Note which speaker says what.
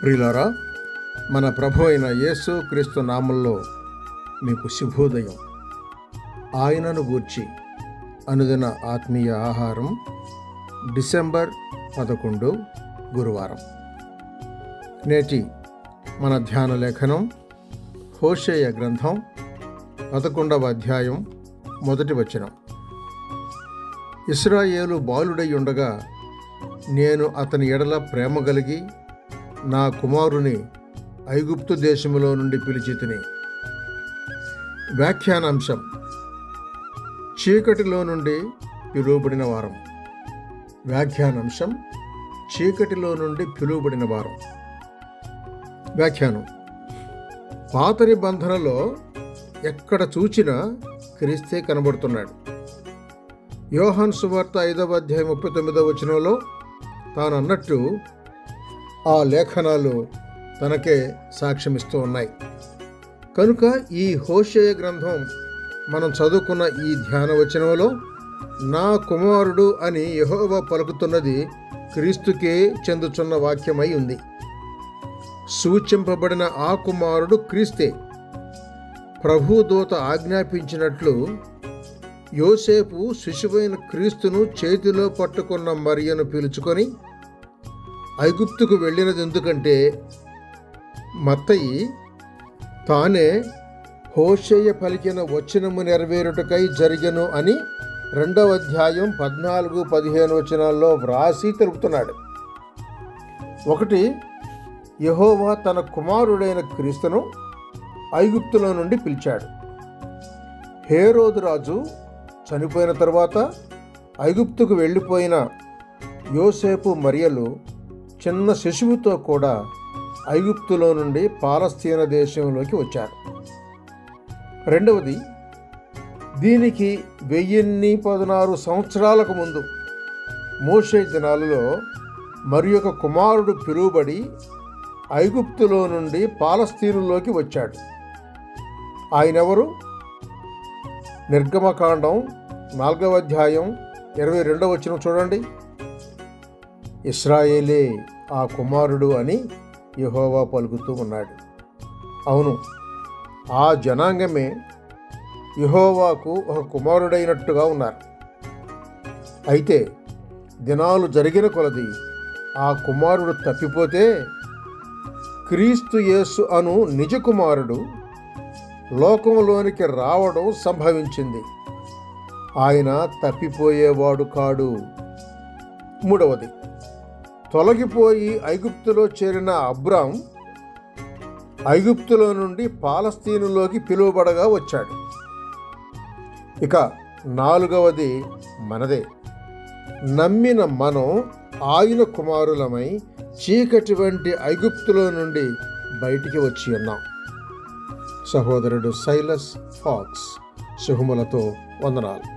Speaker 1: ప్రియులారా, మన ప్రభు అయిన యేసు క్రీస్తు నామంలో మీకు శుభోదయం. ఆయనను గూర్చి అనుదిన ఆత్మీయ ఆహారం, డిసెంబర్ 11 గురువారం. నేటి మన ధ్యాన లేఖనం హోషేయ గ్రంథం 11వ అధ్యాయం 1వ వచనం. ఇశ్రాయేలు బాలుడై ఉండగా నేను అతని ఎడల ప్రేమ కలిగి నా కుమారుని ఐగుప్తు దేశములో నుండి పిలిచితిని. వ్యాఖ్యానాంశం: చీకటిలో నుండి పిలువబడిన వారం. వ్యాఖ్యానాంశం: చీకటిలో నుండి పిలువబడిన వారం. వ్యాఖ్యానం: పాత నిబంధనలో ఎక్కడ చూచినా క్రీస్తే కనబడుతున్నాడు. యోహాను సువార్త 5వ అధ్యాయం 39వ వచనంలో తాను అన్నట్టు ఆ లేఖనాలు తనకే సాక్ష్యమిస్తూ ఉన్నాయి. కనుక ఈ హోషేయ గ్రంథం మనం చదువుకున్న ఈ ధ్యాన వచనంలో నా కుమారుడు అని యెహోవా పలుకుతున్నది క్రీస్తుకే చెందుచున్న వాక్యమై ఉంది. సూచింపబడిన ఆ కుమారుడు క్రీస్తే. ప్రభుదూత ఆజ్ఞాపించినట్లు యోసేపు శిశువైన క్రీస్తును చేతిలో పట్టుకున్న మరియను పిలుచుకొని ఐగుప్తుకు వెళ్ళినది ఎందుకంటే మత్తయి తానే హోషేయ పలికిన వచనము నెరవేరుటకై జరిగెను అని 2వ అధ్యాయం 14-15 వచనాల్లో వ్రాసి తెలుపుతున్నాడు. ఒకటి, యెహోవా తన కుమారుడైన క్రీస్తును ఐగుప్తులో నుండి పిలిచాడు. హేరోదు రాజు చనిపోయిన తర్వాత ఐగుప్తుకు వెళ్ళిపోయిన యోసేపు మరియలు చిన్న శిశువుతో కూడా ఐగుప్తులో నుండి పాలస్తీనా దేశంలోకి వచ్చారు. రెండవది, దీనికి 1016 సంవత్సరాలకు ముందు మోషే దినాలలో మరి ఒక కుమారుడు పిలువబడి ఐగుప్తులో నుండి పాలస్తీనులోకి వచ్చాడు. ఆయనెవరు? నిర్గమకాండం 4వ అధ్యాయం 22వ వచనం చూడండి. ఇశ్రాయేలే ఆ కుమారుడు అని యెహోవా పలుకుతూ ఉన్నాడు. అవును, ఆ జనాంగమే యెహోవాకు ఒక కుమారుడైనట్టుగా ఉన్నారు. అయితే దినాలు జరిగిన కొలది ఆ కుమారుడు తప్పిపోతే క్రీస్తు యేసు అను నిజ కుమారుడు లోకంలోనికి రావడం సంభవించింది. ఆయన తప్పిపోయేవాడు కాడు. మూడవది, తొలగిపోయి ఐగుప్తులో చేరిన అబ్రాం ఐగుప్తులో నుండి పాలస్తీనులోకి పిలువబడగా వచ్చాడు. ఇక 4వది మనదే. నమ్మిన మనం ఆయన కుమారులమై చీకటి వంటి ఐగుప్తులో నుండి బయటికి వచ్చి ఉన్నాం. సహోదరుడు సైలస్ ఫాక్స్ శుభములతో వందనాలు.